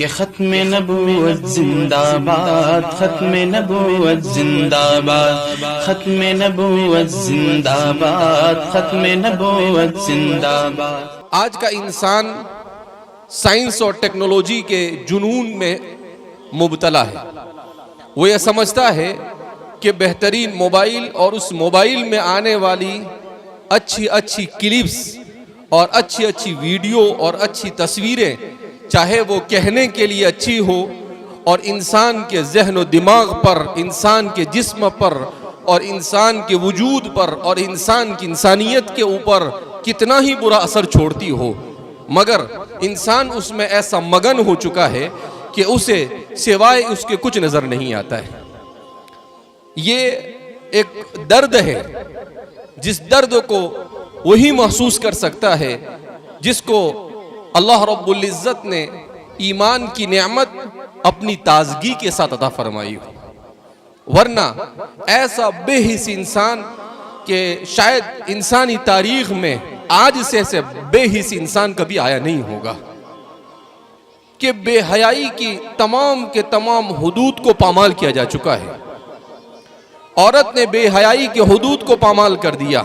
کہ ختم نبوت زندہ باد، ختم نبوت زندہ باد، ختم نبوت زندہ باد، ختم نبوت زندہ باد۔ آج کا انسان سائنس اور ٹیکنالوجی کے جنون میں مبتلا ہے۔ وہ یہ سمجھتا ہے کہ بہترین موبائل اور اس موبائل میں آنے والی اچھی کلپس اور اچھی ویڈیو اور اچھی تصویریں، چاہے وہ کہنے کے لیے اچھی ہو اور انسان کے ذہن و دماغ پر، انسان کے جسم پر اور انسان کے وجود پر اور انسان کی انسانیت کے اوپر کتنا ہی برا اثر چھوڑتی ہو، مگر انسان اس میں ایسا مگن ہو چکا ہے کہ اسے سوائے اس کے کچھ نظر نہیں آتا ہے۔ یہ ایک درد ہے، جس درد کو وہی محسوس کر سکتا ہے جس کو اللہ رب العزت نے ایمان کی نعمت اپنی تازگی کے ساتھ عطا فرمائی ہو، ورنہ ایسا بے حس انسان کہ شاید انسانی تاریخ میں آج سے ایسے بے حس انسان کبھی آیا نہیں ہوگا کہ بے حیائی کی تمام کے تمام حدود کو پامال کیا جا چکا ہے۔ عورت نے بے حیائی کے حدود کو پامال کر دیا،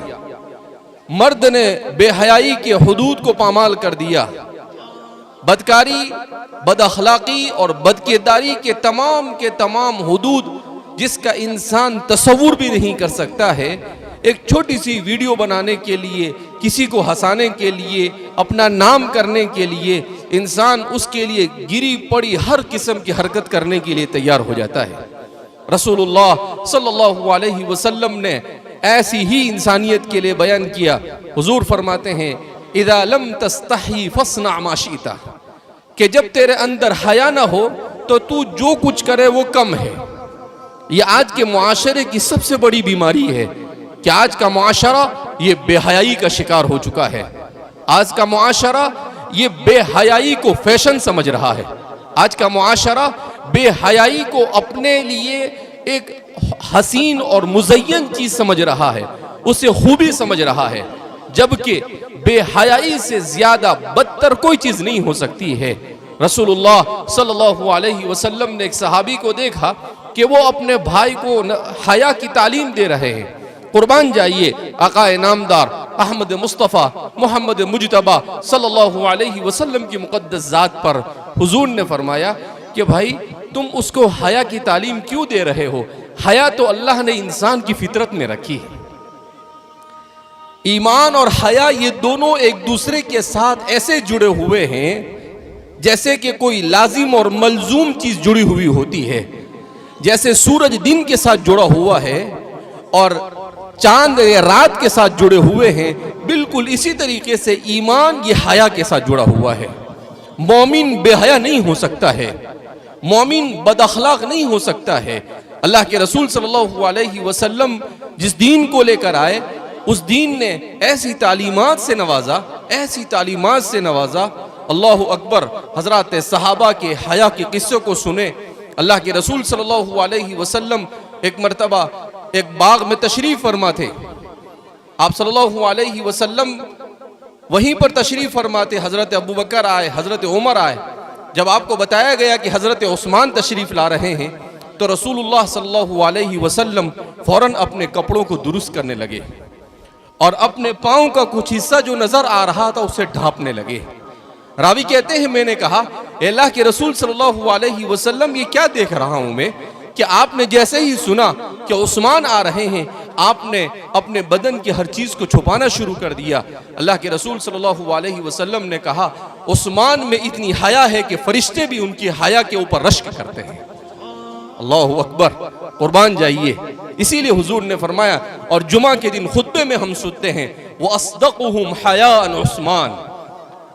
مرد نے بے حیائی کے حدود کو پامال کر دیا، بدکاری، بد اخلاقی اور بدکرداری کے تمام حدود جس کا انسان تصور بھی نہیں کر سکتا ہے، ایک چھوٹی سی ویڈیو بنانے کے لیے، کسی کو ہنسانے کے لیے، اپنا نام کرنے کے لیے انسان اس کے لیے گری پڑی ہر قسم کی حرکت کرنے کے لیے تیار ہو جاتا ہے۔ رسول اللہ صلی اللہ علیہ وسلم نے ایسی ہی انسانیت کے لیے بیان کیا۔ حضور فرماتے ہیں اذا لم تستحی فاصنع ما شئت، کہ جب تیرے اندر حیا نہ ہو تو تو جو کچھ کرے وہ کم ہے۔ یہ آج کے معاشرے کی سب سے بڑی بیماری ہے کہ آج کا معاشرہ یہ بے حیائی کا شکار ہو چکا ہے۔ آج کا معاشرہ یہ بے حیائی کو فیشن سمجھ رہا ہے۔ آج کا معاشرہ بے حیائی کو اپنے لیے ایک حسین اور مزین چیز سمجھ رہا ہے، اسے خوبی سمجھ رہا ہے، جبکہ بے حیائی سے زیادہ بدتر کوئی چیز نہیں ہو سکتی ہے۔ رسول اللہ صلی اللہ علیہ وسلم نے ایک صحابی کو دیکھا کہ وہ اپنے بھائی کو حیا کی تعلیم دے رہے ہیں۔ قربان جائیے آقا نامدار احمد مصطفیٰ محمد مجتبیٰ صلی اللہ علیہ وسلم کی مقدس ذات پر حضور نے فرمایا کہ بھائی تم اس کو حیا کی تعلیم کیوں دے رہے ہو؟ حیا تو اللہ نے انسان کی فطرت میں رکھی ہے۔ ایمان اور حیا یہ دونوں ایک دوسرے کے ساتھ ایسے جڑے ہوئے ہیں جیسے کہ کوئی لازم اور ملزوم چیز جڑی ہوئی ہوتی ہے۔ جیسے سورج دن کے ساتھ جڑا ہوا ہے اور چاند رات کے ساتھ جڑے ہوئے ہیں، بالکل اسی طریقے سے ایمان یہ حیا کے ساتھ جڑا ہوا ہے۔ مومن بے حیا نہیں ہو سکتا ہے، مومن بد اخلاق نہیں ہو سکتا ہے۔ اللہ کے رسول صلی اللہ علیہ وسلم جس دین کو لے کر آئے، اس دین نے ایسی تعلیمات سے نوازا، ایسی تعلیمات سے نوازا۔ اللہ اکبر، حضرات صحابہ کے حیا کے قصوں کو سنیں۔ اللہ کے رسول صلی اللہ علیہ وسلم ایک مرتبہ ایک باغ میں تشریف فرما تھے۔ آپ صلی اللہ علیہ وسلم وہیں پر تشریف فرماتے، حضرت ابوبکر آئے، حضرت عمر آئے۔ جب آپ کو بتایا گیا کہ حضرت عثمان تشریف لا رہے ہیں تو رسول اللہ صلی اللہ علیہ وسلم فوراً اپنے کپڑوں کو درست کرنے لگے اور اپنے پاؤں کا کچھ حصہ جو نظر آ رہا تھا اسے ڈھانپنے لگے۔ راوی کہتے ہیں میں نے کہا اے اللہ کے رسول صلی اللہ علیہ وسلم یہ کیا دیکھ رہا ہوں میں کہ آپ نے جیسے ہی سنا کہ عثمان آ رہے ہیں آپ نے اپنے بدن کی ہر چیز کو چھپانا شروع کر دیا۔ اللہ کے رسول صلی اللہ علیہ وسلم نے کہا عثمان میں اتنی حیا ہے کہ فرشتے بھی ان کی حیا کے اوپر رشک کرتے ہیں۔ اللہ اکبر، قربان جائیے۔ اسی لیے حضور نے فرمایا، اور جمعہ کے دن خطبے میں ہم سنتے ہیں وَأَصْدَقُهُمْ حَيَاءً عثمان۔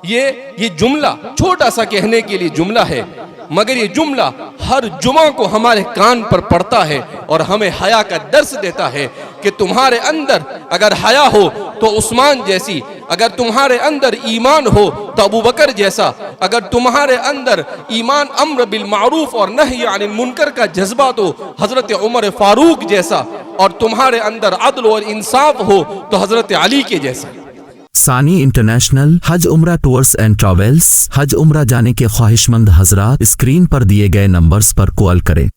یہ جملہ چھوٹا سا کہنے کے لیے جملہ ہے، مگر یہ جملہ ہر جمعہ کو ہمارے کان پر پڑتا ہے اور ہمیں حیا کا درس دیتا ہے کہ تمہارے اندر اگر حیا ہو تو عثمان جیسی، اگر تمہارے اندر ایمان ہو تو ابوبکر جیسا، اگر تمہارے اندر ایمان امر بالمعروف اور نہی عن المنکر کا جذبہ تو حضرت عمر فاروق جیسا، اور تمہارے اندر عدل اور انصاف ہو تو حضرت علی کے جیسا۔ ثانی انٹرنیشنل حج عمرہ ٹورز اینڈ ٹریولز۔ حج عمرہ جانے کے خواہش مند حضرات اسکرین پر دیے گئے نمبرز پر کال کریں۔